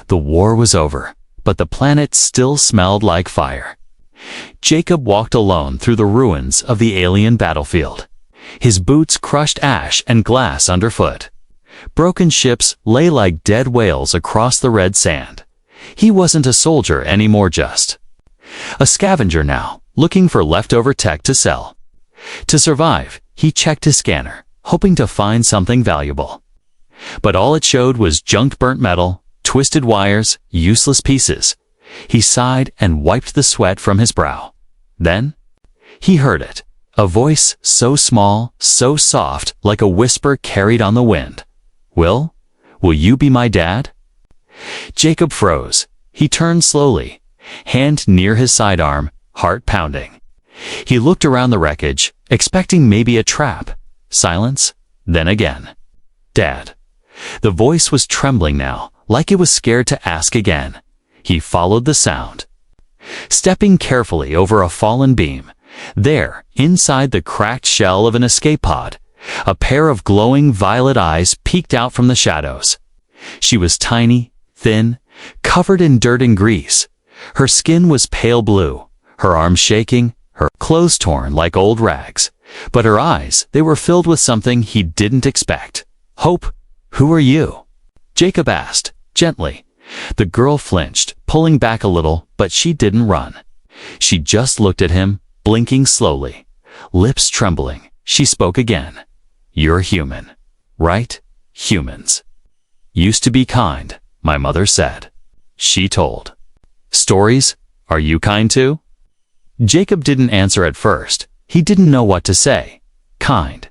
The war was over, but the planet still smelled like fire. Jacob walked alone through the ruins of the alien battlefield. His boots crushed ash and glass underfoot. Broken ships lay like dead whales across the red sand. He wasn't a soldier anymore, just a scavenger now, looking for leftover tech to sell. To survive, he checked his scanner, hoping to find something valuable. But all it showed was junked burnt metal, twisted wires, useless pieces. He sighed and wiped the sweat from his brow. Then he heard it, a voice so small, so soft, like a whisper carried on the wind. Will you be my dad? Jacob froze. He turned slowly, hand near his sidearm, heart pounding. He looked around the wreckage, expecting maybe a trap. Silence, then again. Dad. The voice was trembling now, like it was scared to ask again. He followed the sound. Stepping carefully over a fallen beam, there, inside the cracked shell of an escape pod, a pair of glowing violet eyes peeked out from the shadows. She was tiny, thin, covered in dirt and grease. Her skin was pale blue, her arms shaking, her clothes torn like old rags. But her eyes, they were filled with something he didn't expect. Hope, who are you? Jacob asked, gently. The girl flinched, pulling back a little, but she didn't run. She just looked at him, blinking slowly. Lips trembling, she spoke again. You're human, right? Humans. Used to be kind, my mother said. She told. Stories? Are you kind too? Jacob didn't answer at first. He didn't know what to say. Kind.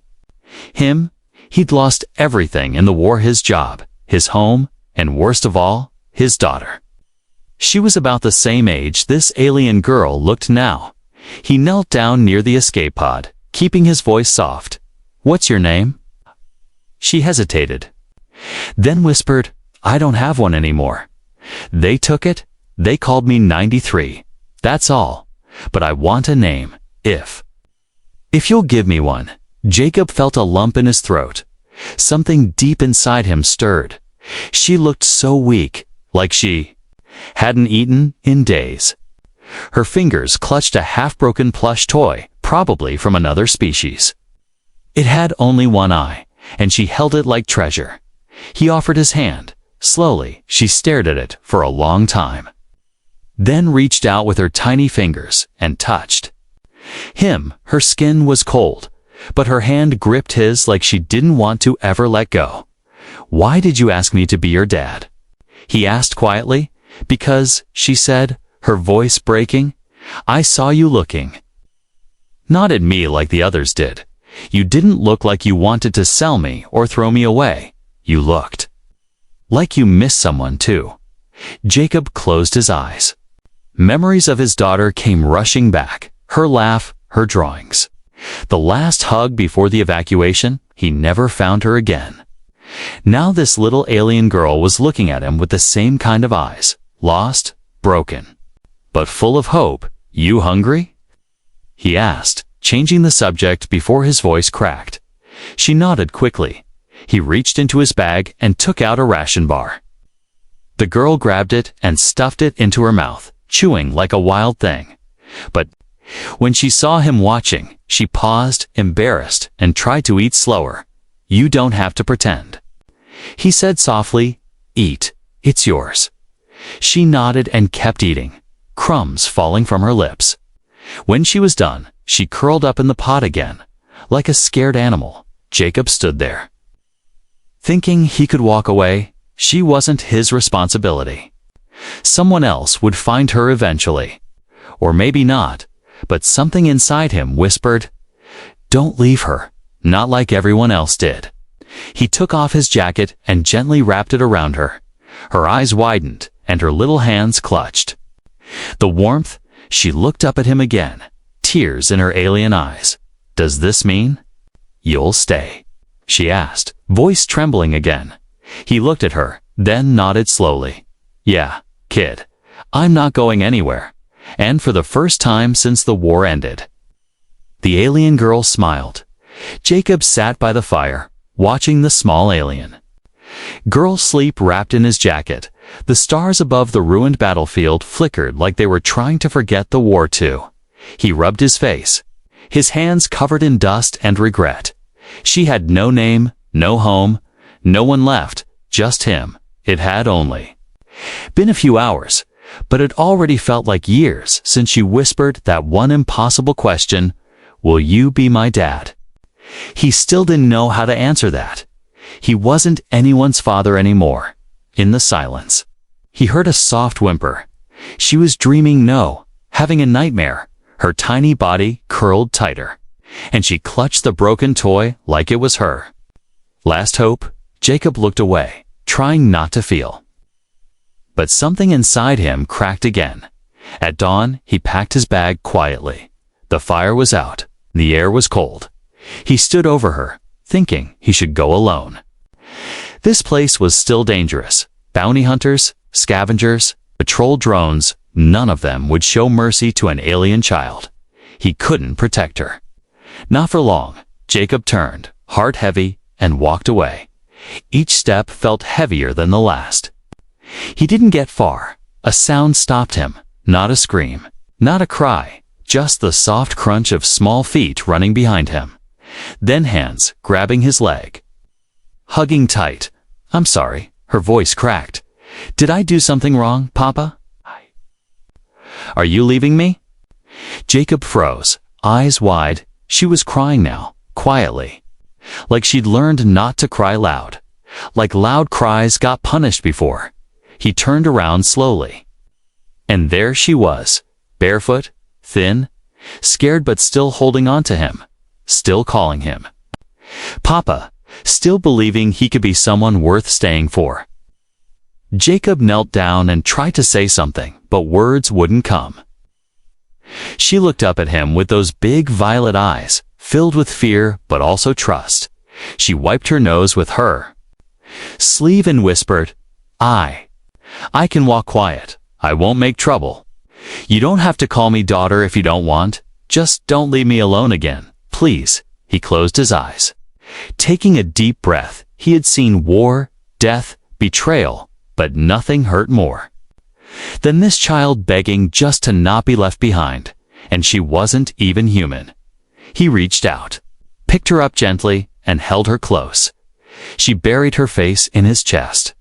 Him? He'd lost everything in the war, his job, his home, and worst of all, his daughter. She was about the same age this alien girl looked now. He knelt down near the escape pod, keeping his voice soft. What's your name? She hesitated. Then whispered, I don't have one anymore. They took it. They called me 93. That's all. But I want a name, if you'll give me one. Jacob felt a lump in his throat. Something deep inside him stirred. She looked so weak, like she hadn't eaten in days. Her fingers clutched a half-broken plush toy, probably from another species. It had only one eye, and she held it like treasure. He offered his hand. Slowly, she stared at it for a long time. Then reached out with her tiny fingers and touched him. Her skin was cold, but her hand gripped his like she didn't want to ever let go. Why did you ask me to be your dad? He asked quietly. Because, she said, her voice breaking, I saw you looking. Not at me like the others did. You didn't look like you wanted to sell me or throw me away. You looked like you missed someone too. Jacob closed his eyes. Memories of his daughter came rushing back. Her laugh, her drawings. The last hug before the evacuation. He never found her again. Now this little alien girl was looking at him with the same kind of eyes. Lost, broken, but full of hope. You hungry? He asked, changing the subject before his voice cracked. She nodded quickly. He reached into his bag and took out a ration bar. The girl grabbed it and stuffed it into her mouth, chewing like a wild thing. But when she saw him watching, she paused, embarrassed, and tried to eat slower. You don't have to pretend. He said softly, eat, it's yours. She nodded and kept eating, crumbs falling from her lips. When she was done, she curled up in the pot again, like a scared animal. Jacob stood there, thinking he could walk away. She wasn't his responsibility. Someone else would find her eventually. Or maybe not, but something inside him whispered, don't leave her, not like everyone else did. He took off his jacket and gently wrapped it around her. Her eyes widened, and her little hands clutched. The warmth, she looked up at him again, tears in her alien eyes. Does this mean you'll stay? She asked, voice trembling again. He looked at her, then nodded slowly. Yeah, kid, I'm not going anywhere. And for the first time since the war ended. The alien girl smiled. Jacob sat by the fire, watching the small alien girl sleep wrapped in his jacket, The stars above the ruined battlefield flickered like they were trying to forget the war too. He rubbed his face, his hands covered in dust and regret. She had no name, no home, no one left, just him. It had only been a few hours, but it already felt like years since she whispered that one impossible question, "Will you be my dad?" He still didn't know how to answer that. He wasn't anyone's father anymore. In the silence, he heard a soft whimper. She was dreaming, no, having a nightmare. Her tiny body curled tighter, and she clutched the broken toy like it was her last hope. Jacob looked away, trying not to feel. But something inside him cracked again. At dawn, he packed his bag quietly. The fire was out. The air was cold. He stood over her, thinking he should go alone. This place was still dangerous. Bounty hunters, scavengers, patrol drones, none of them would show mercy to an alien child. He couldn't protect her. Not for long. Jacob turned, heart heavy, and walked away. Each step felt heavier than the last. He didn't get far. A sound stopped him. Not a scream, not a cry, just the soft crunch of small feet running behind him. Then hands grabbing his leg, hugging tight. "I'm sorry," her voice cracked. "Did I do something wrong, Papa? Are you leaving me?" Jacob froze, eyes wide. She was crying now, quietly. Like she'd learned not to cry loud. Like loud cries got punished before. He turned around slowly. And there she was, barefoot, thin, scared but still holding on to him, still calling him Papa, still believing he could be someone worth staying for. Jacob knelt down and tried to say something, but words wouldn't come. She looked up at him with those big violet eyes, filled with fear but also trust. She wiped her nose with her sleeve and whispered, I can walk quiet. I won't make trouble. You don't have to call me daughter if you don't want. Just don't leave me alone again, please." He closed his eyes. Taking a deep breath, he had seen war, death, betrayal, but nothing hurt more than this child begging just to not be left behind, and she wasn't even human. He reached out, picked her up gently, and held her close. She buried her face in his chest,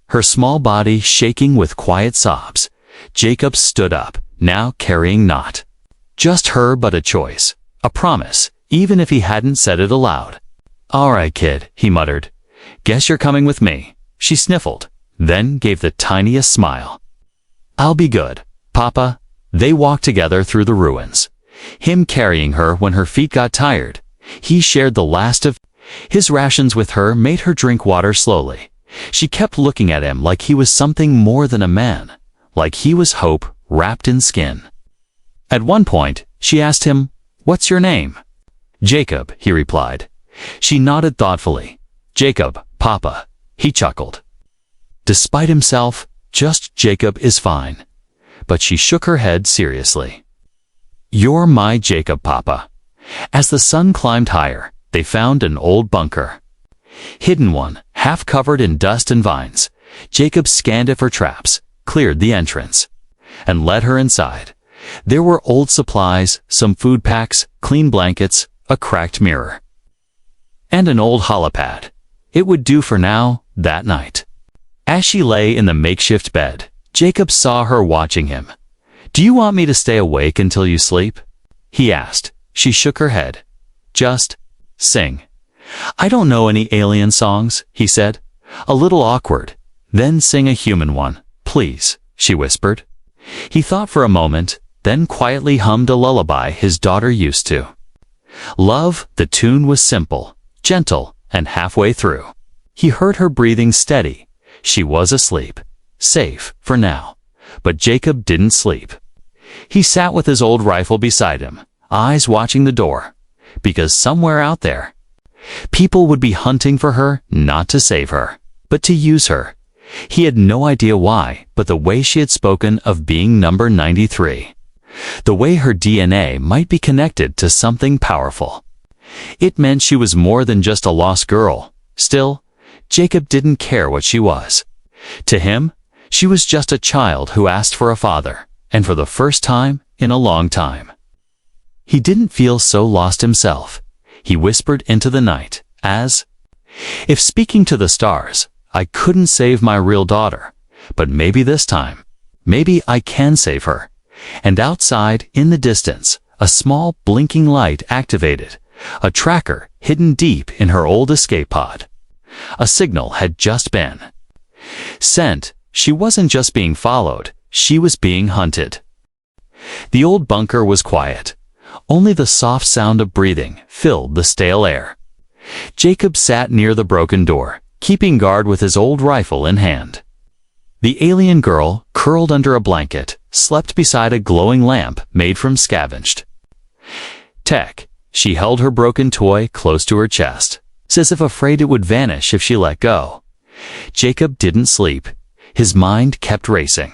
her small body shaking with quiet sobs. Jacob stood up, now carrying not just her but a choice, a promise, even if he hadn't said it aloud. "All right, kid," he muttered. "Guess you're coming with me." She sniffled, then gave the tiniest smile. "I'll be good, Papa." They walked together through the ruins, him carrying her when her feet got tired. He shared the last of his rations with her, made her drink water slowly. She kept looking at him like he was something more than a man, like he was hope wrapped in skin. At one point, she asked him, "What's your name?" "Jacob," he replied. She nodded thoughtfully. "Jacob, Papa." He chuckled. Despite himself, just Jacob is fine. But she shook her head seriously. "You're my Jacob, Papa." As the sun climbed higher, they found an old bunker. Hidden one, half covered in dust and vines. Jacob scanned it for traps, cleared the entrance, and led her inside. There were old supplies, some food packs, clean blankets, a cracked mirror, and an old holopad. It would do for now, that night. As she lay in the makeshift bed, Jacob saw her watching him. "Do you want me to stay awake until you sleep?" he asked. She shook her head. "Just sing." "I don't know any alien songs," he said, a little awkward. "Then sing a human one, please," she whispered. He thought for a moment, then quietly hummed a lullaby his daughter used to love. The tune was simple, gentle, and halfway through, he heard her breathing steady. She was asleep, safe for now. But Jacob didn't sleep. He sat with his old rifle beside him, eyes watching the door, because somewhere out there, people would be hunting for her, not to save her, but to use her. He had no idea why, but the way she had spoken of being number 93, the way her DNA might be connected to something powerful, it meant she was more than just a lost girl. Still, Jacob didn't care what she was. To him, She was just a child who asked for a father, and for the first time in a long time. He didn't feel so lost himself. He whispered into the night, as if speaking to the stars, I couldn't save my real daughter, but maybe this time, maybe I can save her. And outside, in the distance, a small blinking light activated, a tracker hidden deep in her old escape pod. A signal had just been sent. She wasn't just being followed, she was being hunted. The old bunker was quiet. Only the soft sound of breathing filled the stale air. Jacob sat near the broken door, keeping guard with his old rifle in hand. The alien girl, curled under a blanket, slept beside a glowing lamp made from scavenged tech. She held her broken toy close to her chest, as if afraid it would vanish if she let go. Jacob didn't sleep. His mind kept racing.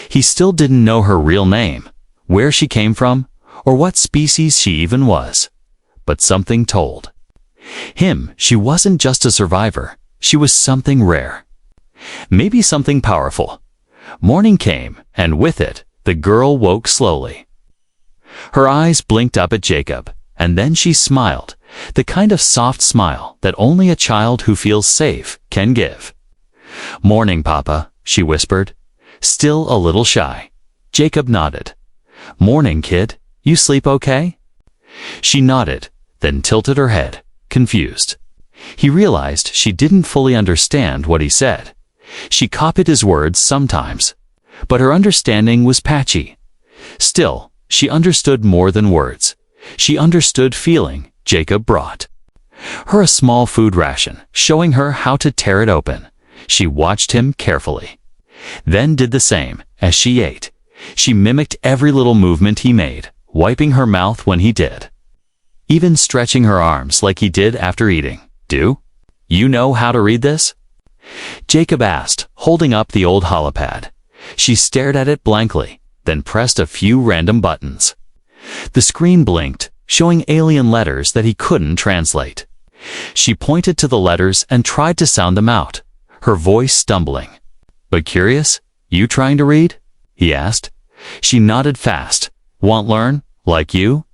He still didn't know her real name, where she came from, or what species she even was. But something told him she wasn't just a survivor, she was something rare. Maybe something powerful. Morning came, and with it, the girl woke slowly. Her eyes blinked up at Jacob, and then she smiled, the kind of soft smile that only a child who feels safe can give. Morning, Papa, she whispered, still a little shy. Jacob nodded. Morning, kid. You sleep okay? She nodded, then tilted her head, confused. He realized she didn't fully understand what he said. She copied his words sometimes, but her understanding was patchy. Still, she understood more than words. She understood feeling. Jacob brought her a small food ration, showing her how to tear it open. She watched him carefully, then did the same as she ate. She mimicked every little movement he made, wiping her mouth when he did, even stretching her arms like he did after eating. Do you know how to read this? Jacob asked, holding up the old holopad. She stared at it blankly, then pressed a few random buttons. The screen blinked, showing alien letters that he couldn't translate. She pointed to the letters and tried to sound them out, her voice stumbling. But curious, you trying to read? He asked. She nodded fast. Want learn, like you?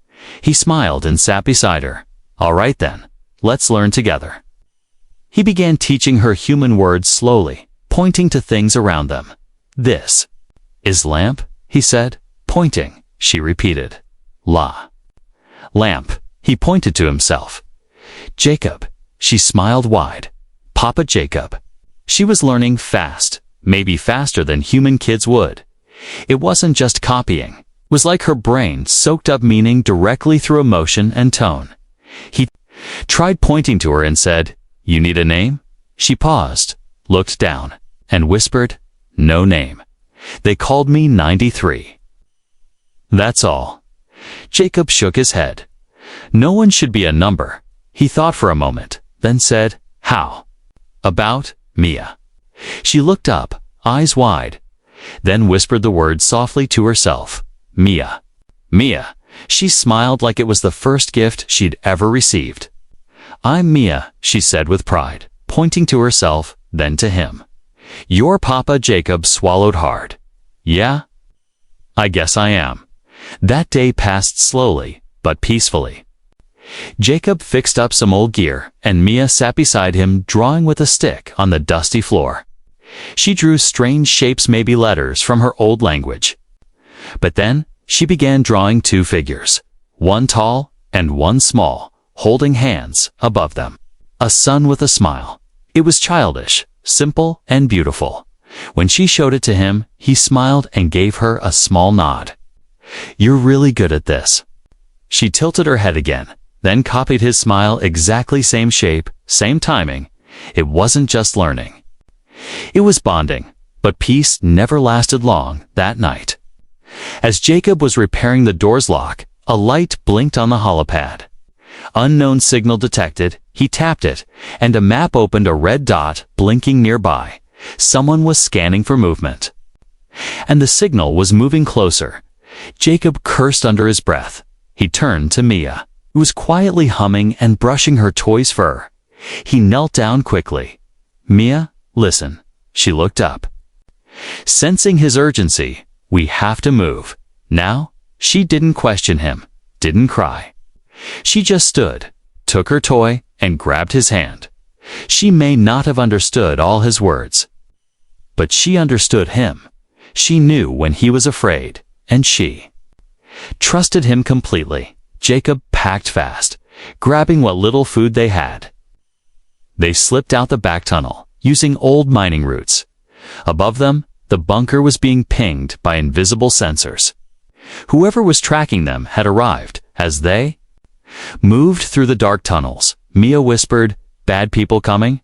He smiled and sat beside her. All right then, let's learn together. He began teaching her human words slowly, pointing to things around them. This is lamp, he said, pointing. She repeated. La. Lamp, he pointed to himself. Jacob, she smiled wide. Papa Jacob. She was learning fast, maybe faster than human kids would. It wasn't just copying. It was like her brain soaked up meaning directly through emotion and tone. He tried pointing to her and said, You need a name? She paused, looked down, and whispered, No name. They called me 93. That's all. Jacob shook his head. No one should be a number. He thought for a moment, then said, How about Mia? She looked up, eyes wide, then whispered the word softly to herself. Mia. Mia. She smiled like it was the first gift she'd ever received. I'm Mia, she said with pride, pointing to herself, then to him. Your Papa Jacob swallowed hard. Yeah? I guess I am. That day passed slowly, but peacefully. Jacob fixed up some old gear, and Mia sat beside him drawing with a stick on the dusty floor. She drew strange shapes, maybe letters from her old language. But then, she began drawing two figures, one tall and one small, holding hands above them. A sun with a smile. It was childish, simple, and beautiful. When she showed it to him, he smiled and gave her a small nod. You're really good at this. She tilted her head again, then copied his smile, exactly same shape, same timing. It wasn't just learning. It was bonding, but peace never lasted long that night. As Jacob was repairing the door's lock, a light blinked on the holopad. Unknown signal detected. He tapped it, and a map opened, a red dot blinking nearby. Someone was scanning for movement. And the signal was moving closer. Jacob cursed under his breath. He turned to Mia, who was quietly humming and brushing her toy's fur. He knelt down quickly. Mia, listen. She looked up. Sensing his urgency, "We have to move now," she didn't question him, didn't cry. She just stood, took her toy, and grabbed his hand. She may not have understood all his words, but she understood him. She knew when he was afraid, and she trusted him completely. Jacob packed fast, grabbing what little food they had. They slipped out the back tunnel, using old mining routes. Above them, the bunker was being pinged by invisible sensors. Whoever was tracking them had arrived. As they moved through the dark tunnels, Mia whispered, "Bad people coming?"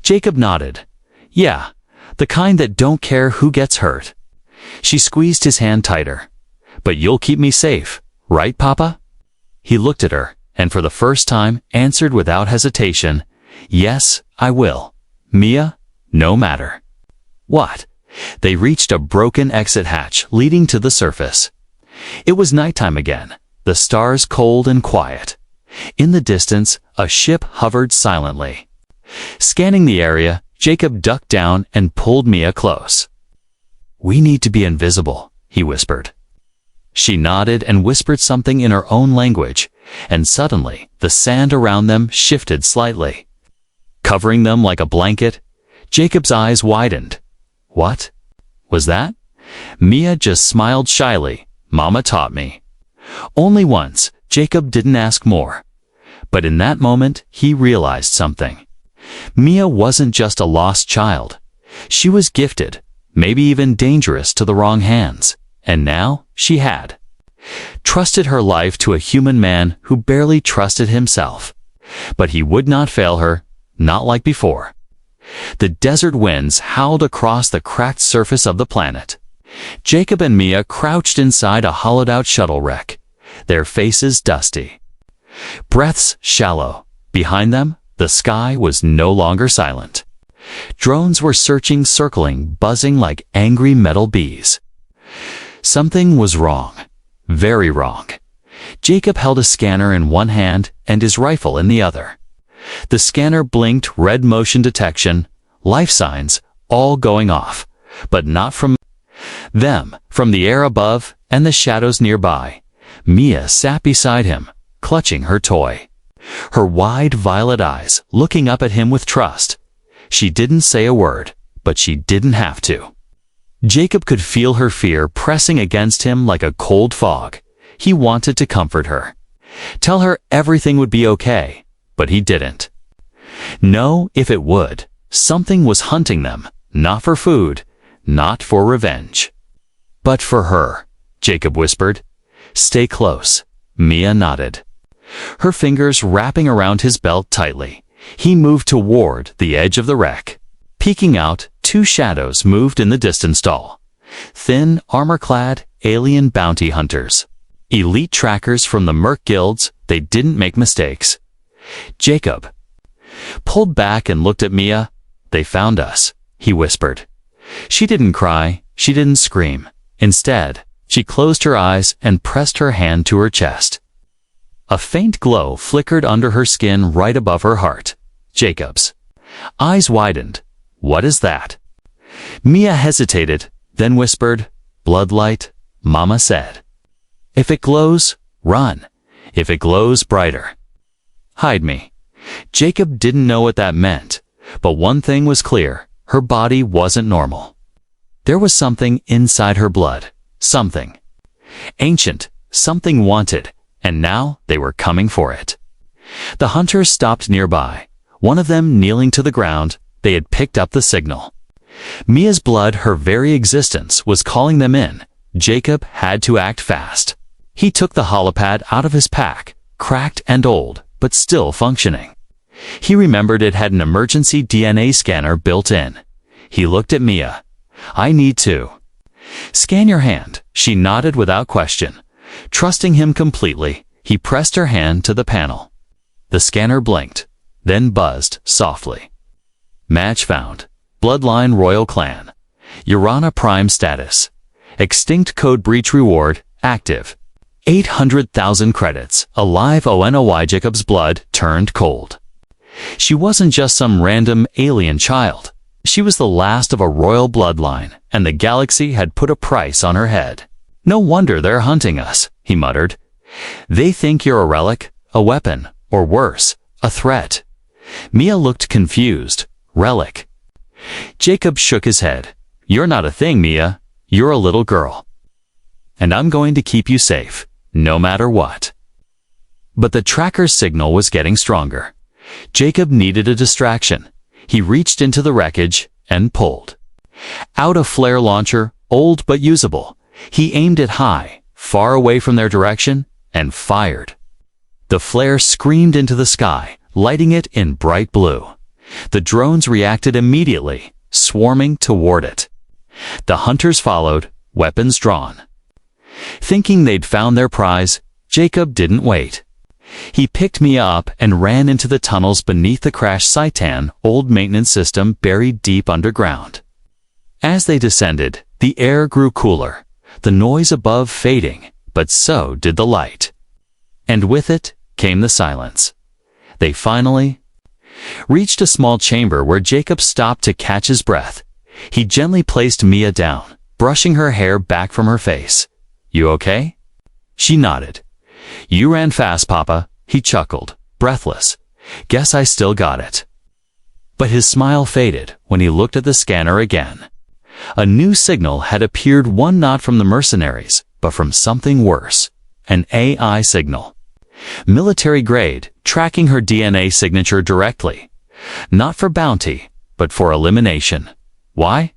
Jacob nodded. "Yeah, the kind that don't care who gets hurt." She squeezed his hand tighter. "But you'll keep me safe, right, Papa?" He looked at her, and for the first time answered without hesitation, "Yes, I will. Mia, no matter what." They reached a broken exit hatch leading to the surface. It was nighttime again, the stars cold and quiet. In the distance, a ship hovered silently. Scanning the area, Jacob ducked down and pulled Mia close. "We need to be invisible," he whispered. She nodded and whispered something in her own language, and suddenly the sand around them shifted slightly, covering them like a blanket. Jacob's eyes widened. What was that? Mia just smiled shyly. "Mama taught me." Only once. Jacob didn't ask more. But in that moment, he realized something. Mia wasn't just a lost child. She was gifted, maybe even dangerous to the wrong hands. And now she had trusted her life to a human man who barely trusted himself. But he would not fail her, not like before. The desert winds howled across the cracked surface of the planet. Jacob and Mia crouched inside a hollowed-out shuttle wreck, their faces dusty, breaths shallow. Behind them, the sky was no longer silent. Drones were searching, circling, buzzing like angry metal bees. Something was wrong, very wrong. Jacob held a scanner in one hand and his rifle in the other. The scanner blinked, red motion detection, life signs, all going off, but not from them, from the air above and the shadows nearby. Mia sat beside him, clutching her toy, her wide violet eyes looking up at him with trust. She didn't say a word, but she didn't have to. Jacob could feel her fear pressing against him like a cold fog. He wanted to comfort her, tell her everything would be okay, but he didn't know if it would. Something was hunting them, not for food, not for revenge, but for her. Jacob whispered, "Stay close." Mia nodded, her fingers wrapping around his belt tightly. He moved toward the edge of the wreck. Peeking out, two shadows moved in the distant stall. Thin, armor-clad, alien bounty hunters. Elite trackers from the Merc guilds. They didn't make mistakes. Jacob pulled back and looked at Mia. "They found us," he whispered. She didn't cry, she didn't scream. Instead, she closed her eyes and pressed her hand to her chest. A faint glow flickered under her skin right above her heart. Jacob's eyes widened. "What is that?" Mia hesitated, then whispered, "Bloodlight," Mama said. "If it glows, run. If it glows brighter, hide me." Jacob didn't know what that meant, but one thing was clear. Her body wasn't normal. There was something inside her blood, something ancient, something wanted, and now they were coming for it. The hunters stopped nearby, one of them kneeling to the ground. They had picked up the signal. Mia's blood, her very existence, was calling them in. Jacob had to act fast. He took the holopad out of his pack, cracked and old, but still functioning. He remembered it had an emergency DNA scanner built in. He looked at Mia. "I need to scan your hand." She nodded without question. Trusting him completely, he pressed her hand to the panel. The scanner blinked, then buzzed softly. "Match found. Bloodline Royal Clan. Urana Prime status. Extinct code breach reward active. 800,000 credits. Alive ONOY." Jacob's blood turned cold. She wasn't just some random alien child. She was the last of a royal bloodline, and the galaxy had put a price on her head. "No wonder they're hunting us," he muttered. "They think you're a relic, a weapon, or worse, a threat." Mia looked confused. "Relic?" Jacob shook his head. "You're not a thing, Mia. You're a little girl. And I'm going to keep you safe, no matter what." But the tracker's signal was getting stronger. Jacob needed a distraction. He reached into the wreckage and pulled out a flare launcher, old but usable. He aimed it high, far away from their direction, and fired. The flare screamed into the sky, lighting it in bright blue. The drones reacted immediately, swarming toward it. The hunters followed, weapons drawn. Thinking they'd found their prize, Jacob didn't wait. He picked Mia up and ran into the tunnels beneath the crashed Citan old maintenance system buried deep underground. As they descended, the air grew cooler, the noise above fading, but so did the light. And with it came the silence. They finally reached a small chamber where Jacob stopped to catch his breath. He gently placed Mia down, brushing her hair back from her face. "You okay?" She nodded. "You ran fast, Papa," he chuckled, breathless. "Guess I still got it." But his smile faded when he looked at the scanner again. A new signal had appeared, one not from the mercenaries, but from something worse. An AI signal. Military grade, tracking her DNA signature directly. Not for bounty, but for elimination. Why?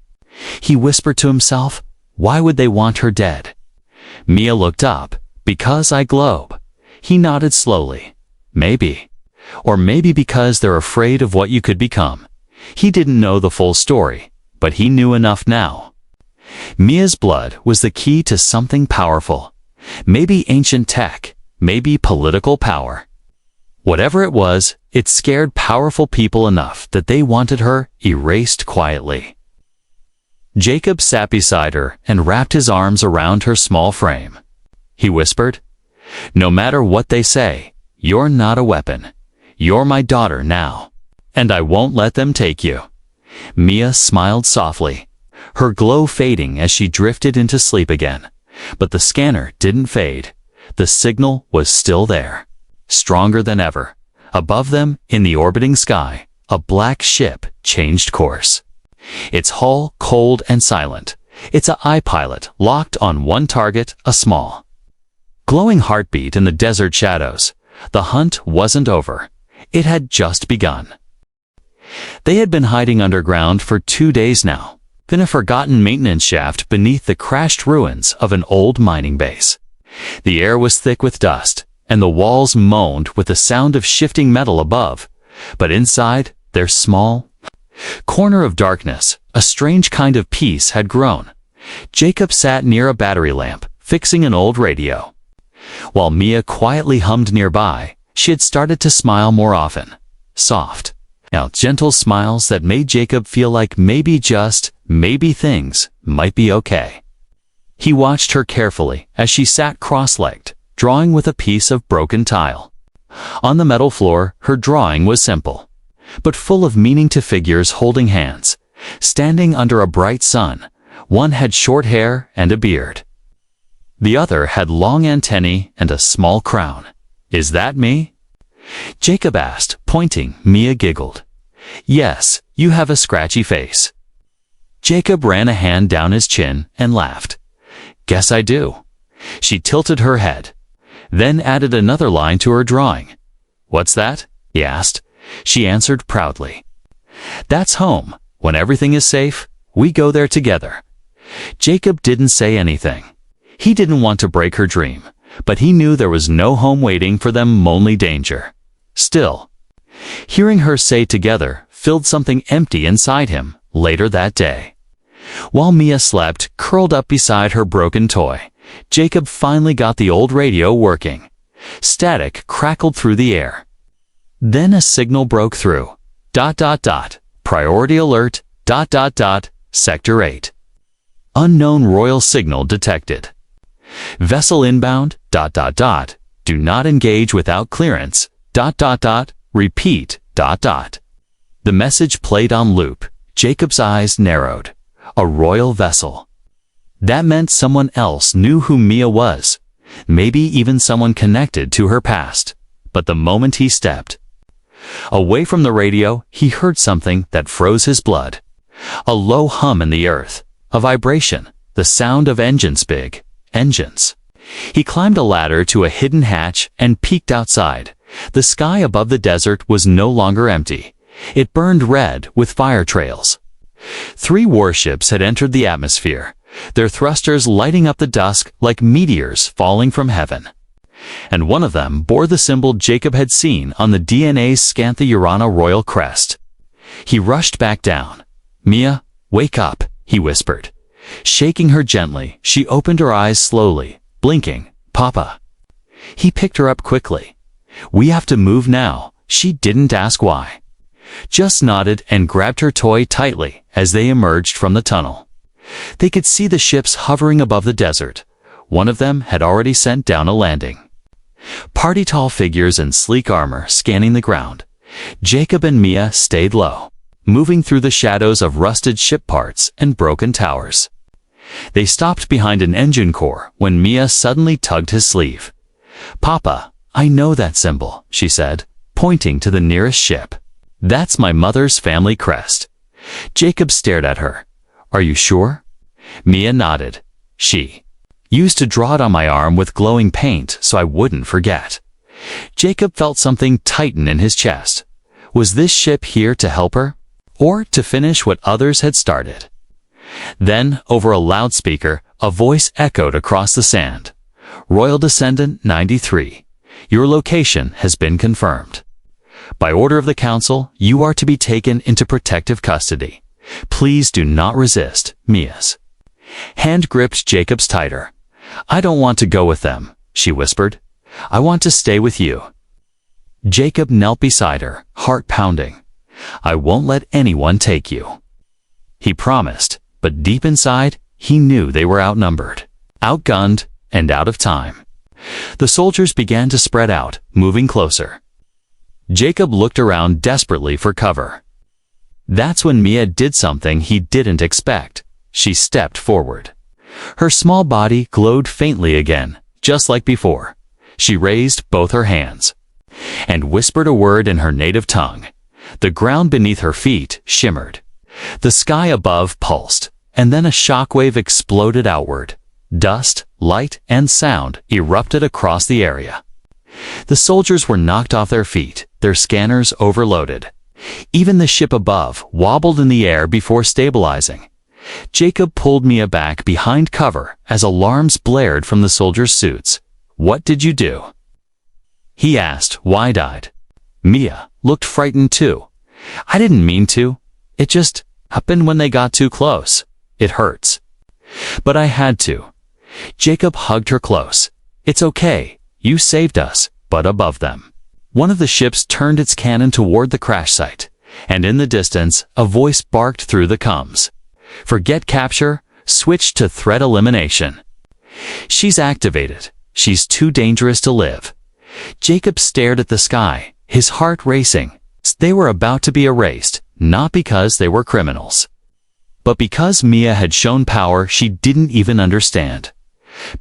He whispered to himself. Why would they want her dead? Mia looked up. "Because I globe." He nodded slowly. "Maybe. Or maybe because they're afraid of what you could become." He didn't know the full story, but he knew enough now. Mia's blood was the key to something powerful. Maybe ancient tech, maybe political power. Whatever it was, it scared powerful people enough that they wanted her erased quietly. Jacob sat beside her and wrapped his arms around her small frame. He whispered, "No matter what they say, you're not a weapon. You're my daughter now, and I won't let them take you." Mia smiled softly, her glow fading as she drifted into sleep again. But the scanner didn't fade. The signal was still there, stronger than ever. Above them, in the orbiting sky, a black ship changed course. Its hull cold and silent. Its eye pilot locked on one target, a small glowing heartbeat in the desert shadows. The hunt wasn't over. It had just begun. They had been hiding underground for 2 days now, in a forgotten maintenance shaft beneath the crashed ruins of an old mining base. The air was thick with dust, and the walls moaned with the sound of shifting metal above. But inside, their small corner of darkness, a strange kind of peace had grown. Jacob sat near a battery lamp, fixing an old radio. While Mia quietly hummed nearby, she had started to smile more often. Soft, now gentle smiles that made Jacob feel like maybe things might be okay. He watched her carefully as she sat cross-legged, drawing with a piece of broken tile. On the metal floor, her drawing was simple, but full of meaning to figures holding hands, standing under a bright sun. One had short hair and a beard. The other had long antennae and a small crown. "Is that me?" Jacob asked, pointing. Mia giggled. "Yes, you have a scratchy face." Jacob ran a hand down his chin and laughed. "Guess I do." She tilted her head, then added another line to her drawing. "What's that?" he asked. She answered proudly. "That's home. When everything is safe, we go there together." Jacob didn't say anything. He didn't want to break her dream, but he knew there was no home waiting for them, only danger. Still, hearing her say together filled something empty inside him later that day. While Mia slept, curled up beside her broken toy, Jacob finally got the old radio working. Static crackled through the air. Then a signal broke through. ... Priority alert ... Sector 8. Unknown royal signal detected. Vessel inbound ... Do not engage without clearance ... Repeat ... The message played on loop. Jacob's eyes narrowed. A royal vessel. That meant someone else knew who Mia was, maybe even someone connected to her past. But the moment he stepped away from the radio, he heard something that froze his blood. A low hum in the earth, a vibration, the sound of big engines. He climbed a ladder to a hidden hatch and peeked outside. The sky above the desert was no longer empty. It burned red with fire trails. 3 warships had entered the atmosphere, their thrusters lighting up the dusk like meteors falling from heaven. And one of them bore the symbol Jacob had seen on the DNA's Scantha Urana royal crest. He rushed back down. "Mia, wake up," he whispered. Shaking her gently, she opened her eyes slowly, blinking. "Papa." He picked her up quickly. "We have to move now." She didn't ask why. Just nodded and grabbed her toy tightly as they emerged from the tunnel. They could see the ships hovering above the desert. One of them had already sent down a landing. Party-tall figures in sleek armor scanning the ground. Jacob and Mia stayed low, moving through the shadows of rusted ship parts and broken towers. They stopped behind an engine core when Mia suddenly tugged his sleeve. "Papa, I know that symbol," she said, pointing to the nearest ship. "That's my mother's family crest." Jacob stared at her. "Are you sure?" Mia nodded. "She used to draw it on my arm with glowing paint so I wouldn't forget." Jacob felt something tighten in his chest. Was this ship here to help her, or to finish what others had started? Then, over a loudspeaker, a voice echoed across the sand. "Royal Descendant 93, your location has been confirmed. By order of the Council, you are to be taken into protective custody. Please do not resist." Mia's hand gripped Jacob's tighter. "I don't want to go with them," she whispered. "I want to stay with you." Jacob knelt beside her, heart pounding. "I won't let anyone take you," he promised, but deep inside, he knew they were outnumbered, outgunned, and out of time. The soldiers began to spread out, moving closer. Jacob looked around desperately for cover. That's when Mia did something he didn't expect. She stepped forward. Her small body glowed faintly again, just like before. She raised both her hands and whispered a word in her native tongue. The ground beneath her feet shimmered. The sky above pulsed, and then a shockwave exploded outward. Dust, light, and sound erupted across the area. The soldiers were knocked off their feet, their scanners overloaded. Even the ship above wobbled in the air before stabilizing. Jacob pulled Mia back behind cover as alarms blared from the soldiers' suits. "What did you do?" he asked, wide-eyed. Mia looked frightened too. "I didn't mean to. It just happened when they got too close. It hurts. But I had to." Jacob hugged her close. "It's okay. You saved us." But above them, one of the ships turned its cannon toward the crash site, and in the distance, a voice barked through the comms. "Forget capture, switch to threat elimination. She's activated. She's too dangerous to live." Jacob stared at the sky, his heart racing. They were about to be erased, not because they were criminals, but because Mia had shown power she didn't even understand.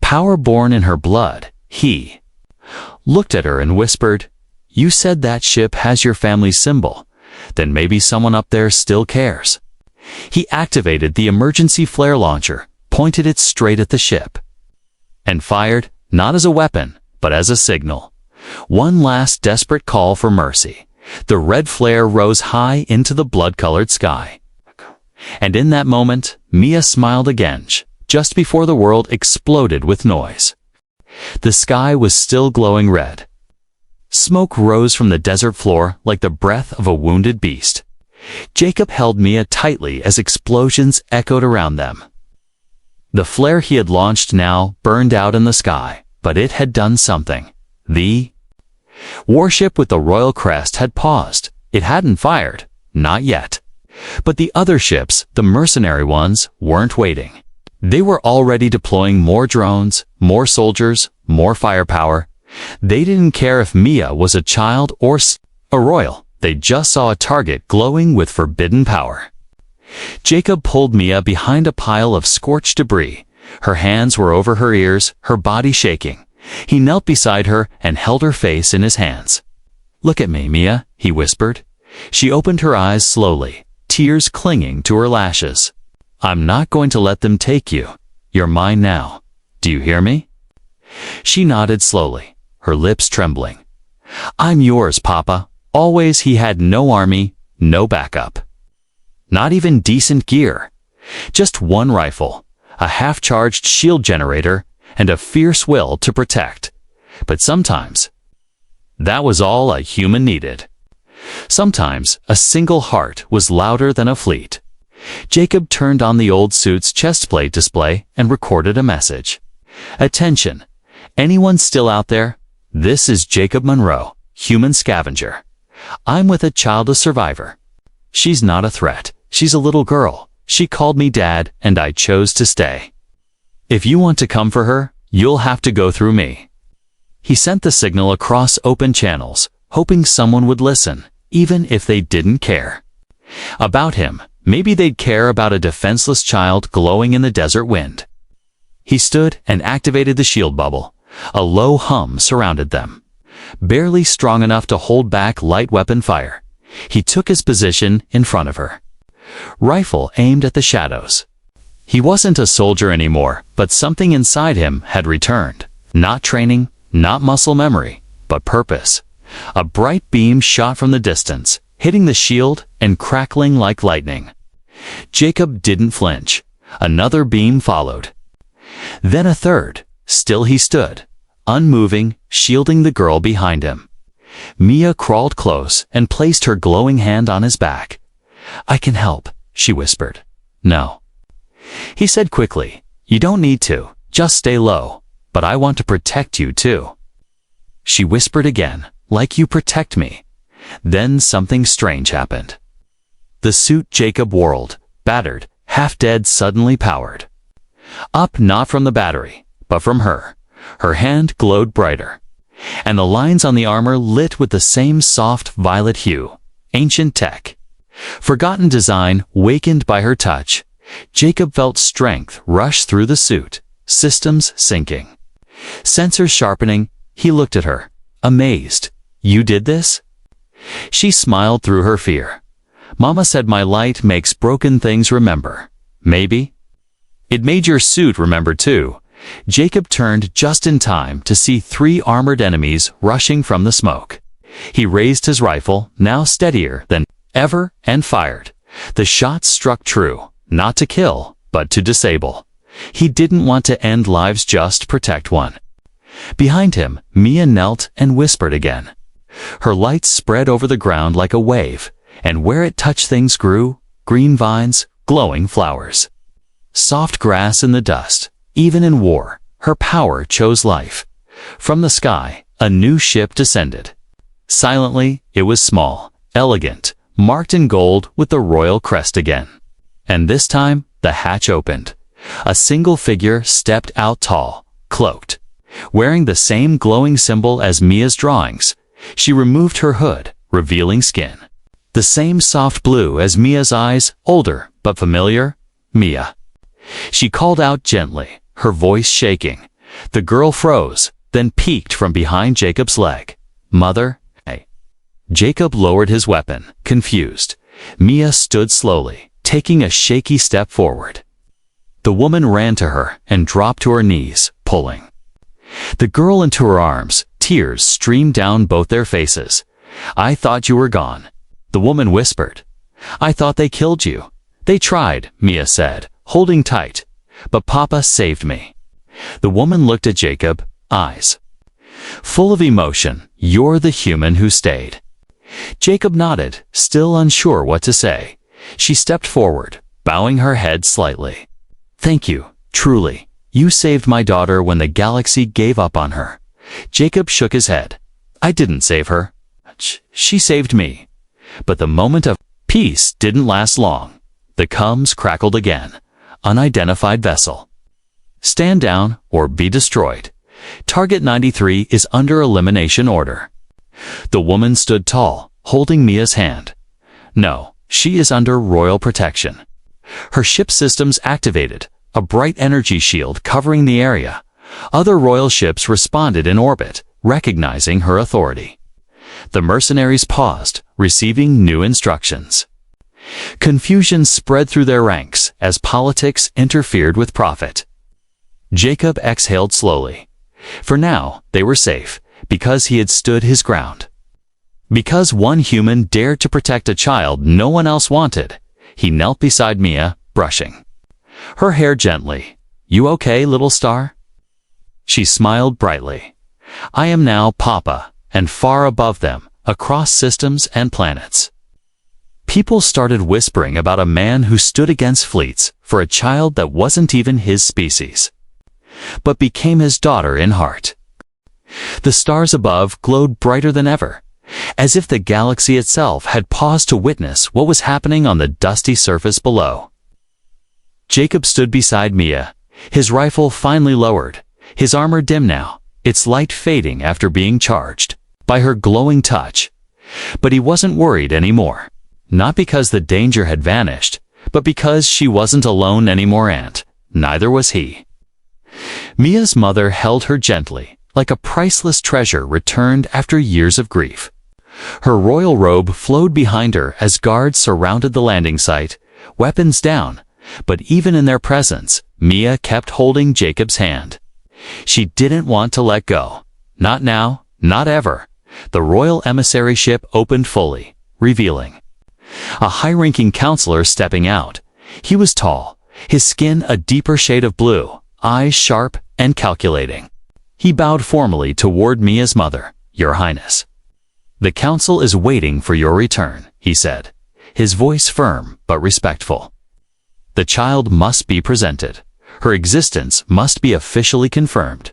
Power born in her blood. He looked at her and whispered, "You said that ship has your family's symbol. Then maybe someone up there still cares." He activated the emergency flare launcher, pointed it straight at the ship, and fired, not as a weapon, but as a signal. One last desperate call for mercy. The red flare rose high into the blood-colored sky. And in that moment, Mia smiled again, just before the world exploded with noise. The sky was still glowing red. Smoke rose from the desert floor like the breath of a wounded beast. Jacob held Mia tightly as explosions echoed around them. The flare he had launched now burned out in the sky, but it had done something. The warship with the royal crest had paused. It hadn't fired. Not yet. But the other ships, the mercenary ones, weren't waiting. They were already deploying more drones, more soldiers, more firepower. They didn't care if Mia was a child or a royal. They just saw a target glowing with forbidden power. Jacob pulled Mia behind a pile of scorched debris. Her hands were over her ears, her body shaking. He knelt beside her and held her face in his hands. "Look at me, Mia," he whispered. She opened her eyes slowly, tears clinging to her lashes. "I'm not going to let them take you. You're mine now. Do you hear me?" She nodded slowly, her lips trembling. "I'm yours, Papa." Always. He had no army, no backup. Not even decent gear. Just one rifle, a half-charged shield generator, and a fierce will to protect. But sometimes, that was all a human needed. Sometimes, a single heart was louder than a fleet. Jacob turned on the old suit's chestplate display and recorded a message. "Attention! Anyone still out there? This is Jacob Monroe, human scavenger. I'm with a childless survivor. She's not a threat. She's a little girl. She called me Dad, and I chose to stay. If you want to come for her, you'll have to go through me." He sent the signal across open channels, hoping someone would listen, even if they didn't care about him. Maybe they'd care about a defenseless child glowing in the desert wind. He stood and activated the shield bubble. A low hum surrounded them, barely strong enough to hold back light weapon fire. He took his position in front of her, rifle aimed at the shadows. He wasn't a soldier anymore, but something inside him had returned. Not training, not muscle memory, but purpose. A bright beam shot from the distance, hitting the shield and crackling like lightning. Jacob didn't flinch. Another beam followed. Then a third. Still he stood, unmoving, shielding the girl behind him. Mia crawled close and placed her glowing hand on his back. "I can help," she whispered. "No." He said quickly, "You don't need to. Just stay low. But I want to protect you too." She whispered again, "Like you protect me." Then something strange happened. The suit Jacob whirled, battered, half-dead, suddenly powered. Up not from the battery, but from her. Her hand glowed brighter, and the lines on the armor lit with the same soft violet hue. Ancient tech. Forgotten design wakened by her touch. Jacob felt strength rush through the suit, systems syncing, sensors sharpening. He looked at her, amazed. "You did this?" She smiled through her fear. "Mama said my light makes broken things remember. Maybe it made your suit remember too." Jacob turned just in time to see 3 armored enemies rushing from the smoke. He raised his rifle, now steadier than ever, and fired. The shots struck true, not to kill, but to disable. He didn't want to end lives, just protect one. Behind him, Mia knelt and whispered again. Her light spread over the ground like a wave, and where it touched things grew green vines, glowing flowers, soft grass in the dust. Even in war, her power chose life. From the sky, a new ship descended. Silently, it was small, elegant, marked in gold with the royal crest again. And this time, the hatch opened. A single figure stepped out, tall, cloaked, wearing the same glowing symbol as Mia's drawings. She removed her hood, revealing skin. The same soft blue as Mia's eyes, older but familiar. "Mia." She called out gently, her voice shaking. The girl froze, then peeked from behind Jacob's leg. "Mother?" "Hey." Jacob lowered his weapon, confused. Mia stood slowly, taking a shaky step forward. The woman ran to her and dropped to her knees, pulling the girl into her arms. Tears streamed down both their faces. "I thought you were gone," the woman whispered. "I thought they killed you." "They tried," Mia said, holding tight. "But Papa saved me." The woman looked at Jacob, eyes full of emotion. "You're the human who stayed." Jacob nodded, still unsure what to say. She stepped forward, bowing her head slightly. "Thank you, truly. You saved my daughter when the galaxy gave up on her." Jacob shook his head. "I didn't save her. She saved me." But the moment of peace didn't last long. The comms crackled again. "Unidentified vessel. Stand down or be destroyed. Target 93 is under elimination order." The woman stood tall, holding Mia's hand. "No, she is under royal protection." Her ship systems activated, a bright energy shield covering the area. Other royal ships responded in orbit, recognizing her authority. The mercenaries paused, receiving new instructions. Confusion spread through their ranks as politics interfered with profit. Jacob exhaled slowly. For now, they were safe, because he had stood his ground. Because one human dared to protect a child no one else wanted, he knelt beside Mia, brushing her hair gently. "You okay, little star?" She smiled brightly. "I am now Papa, and far above them, across systems and planets." People started whispering about a man who stood against fleets for a child that wasn't even his species, but became his daughter in heart. The stars above glowed brighter than ever, as if the galaxy itself had paused to witness what was happening on the dusty surface below. Jacob stood beside Mia, his rifle finally lowered, his armor dim now, its light fading after being charged by her glowing touch. But he wasn't worried anymore, not because the danger had vanished, but because she wasn't alone anymore, and neither was he. Mia's mother held her gently, like a priceless treasure returned after years of grief. Her royal robe flowed behind her as guards surrounded the landing site, weapons down, but even in their presence, Mia kept holding Jacob's hand. She didn't want to let go. Not now, not ever. The royal emissary ship opened fully, revealing a high-ranking counselor stepping out. He was tall, his skin a deeper shade of blue, eyes sharp and calculating. He bowed formally toward Mia's mother. "Your Highness, the council is waiting for your return," he said, his voice firm but respectful. "The child must be presented. Her existence must be officially confirmed."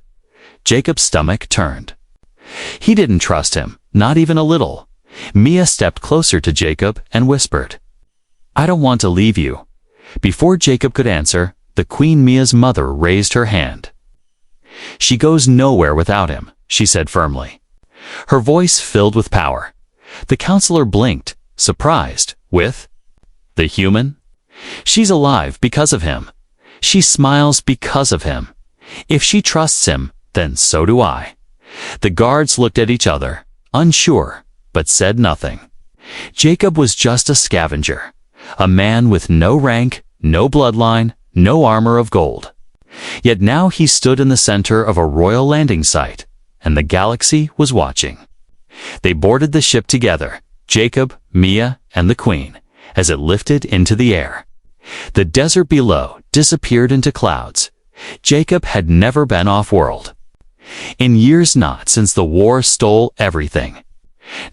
Jacob's stomach turned. He didn't trust him, not even a little. Mia stepped closer to Jacob and whispered, "I don't want to leave you." Before Jacob could answer, the Queen Mia's mother raised her hand. "She goes nowhere without him," she said firmly. Her voice filled with power. The counselor blinked, surprised, with, "The human? She's alive because of him. She smiles because of him. If she trusts him, then so do I." The guards looked at each other, unsure, but said nothing. Jacob was just a scavenger, a man with no rank, no bloodline, no armor of gold. Yet now he stood in the center of a royal landing site, and the galaxy was watching. They boarded the ship together, Jacob, Mia, and the Queen, as it lifted into the air. The desert below disappeared into clouds. Jacob had never been off-world. In years not since the war stole everything.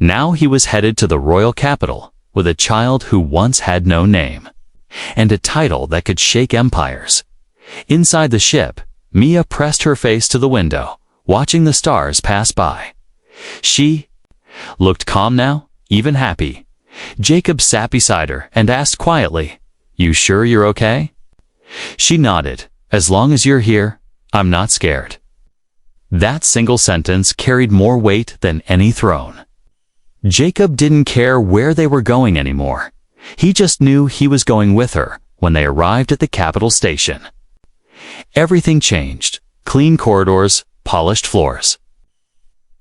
Now he was headed to the royal capital with a child who once had no name, and a title that could shake empires. Inside the ship, Mia pressed her face to the window, watching the stars pass by. She looked calm now, even happy. Jacob sat beside her and asked quietly, "You sure you're okay?" She nodded. "As long as you're here, I'm not scared." That single sentence carried more weight than any throne. Jacob didn't care where they were going anymore. He just knew he was going with her when they arrived at the capital station. Everything changed. Clean corridors, polished floors.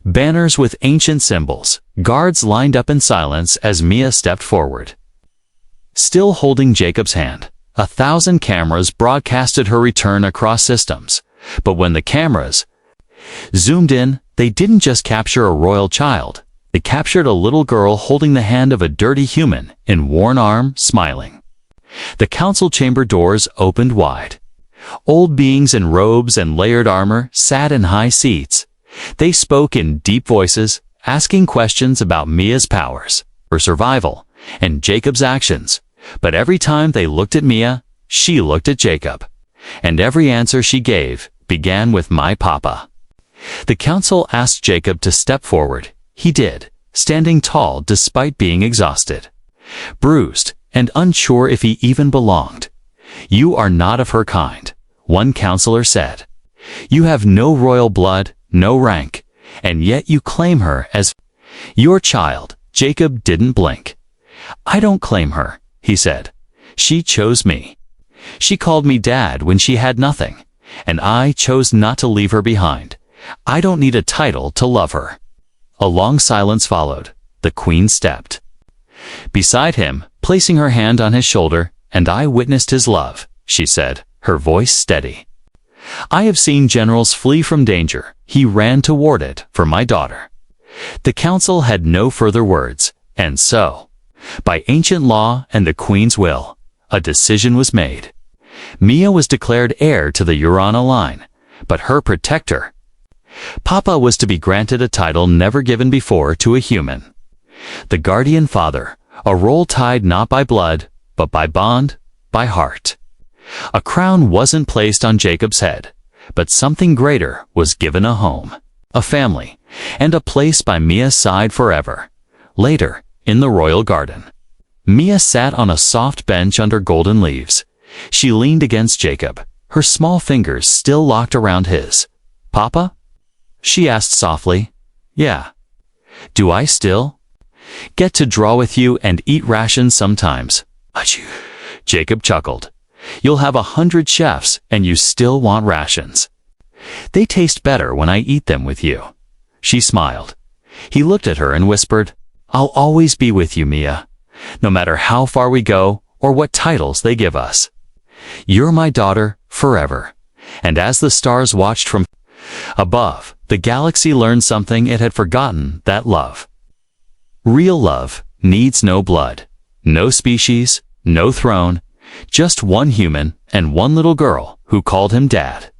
Banners with ancient symbols. Guards lined up in silence as Mia stepped forward, still holding Jacob's hand. 1,000 cameras broadcasted her return across systems. But when the cameras zoomed in, they didn't just capture a royal child. They captured a little girl holding the hand of a dirty human in worn arm, smiling. The council chamber doors opened wide. Old beings in robes and layered armor sat in high seats. They spoke in deep voices, asking questions about Mia's powers, her survival, and Jacob's actions. But every time they looked at Mia, she looked at Jacob. And every answer she gave began with "my papa." The council asked Jacob to step forward. He did, standing tall despite being exhausted, bruised, and unsure if he even belonged. "You are not of her kind," one counselor said. "You have no royal blood, no rank, and yet you claim her as your child." Jacob didn't blink. "I don't claim her," he said. She chose me. She called me Dad when she had nothing, and I chose not to leave her behind. I don't need a title to love her." A long silence followed. The Queen stepped beside him, placing her hand on his shoulder, "And I witnessed his love," she said, her voice steady. "I have seen generals flee from danger. He ran toward it for my daughter." The council had no further words, and so, by ancient law and the Queen's will, a decision was made. Mia was declared heir to the Urana line, but her protector, Papa, was to be granted a title never given before to a human. The guardian father, a role tied not by blood, but by bond, by heart. A crown wasn't placed on Jacob's head, but something greater was given: a home, a family, and a place by Mia's side forever. Later, in the royal garden, Mia sat on a soft bench under golden leaves. She leaned against Jacob, her small fingers still locked around his. "Papa?" she asked softly. "Yeah." "Do I still get to draw with you and eat rations sometimes?" "Achoo." Jacob chuckled. "You'll have 100 chefs and you still want rations. They taste better when I eat them with you." She smiled. He looked at her and whispered, "I'll always be with you, Mia, no matter how far we go or what titles they give us. You're my daughter forever." And as the stars watched from above, the galaxy learned something it had forgotten: that love, real love, needs no blood, no species, no throne, just one human and one little girl who called him Dad.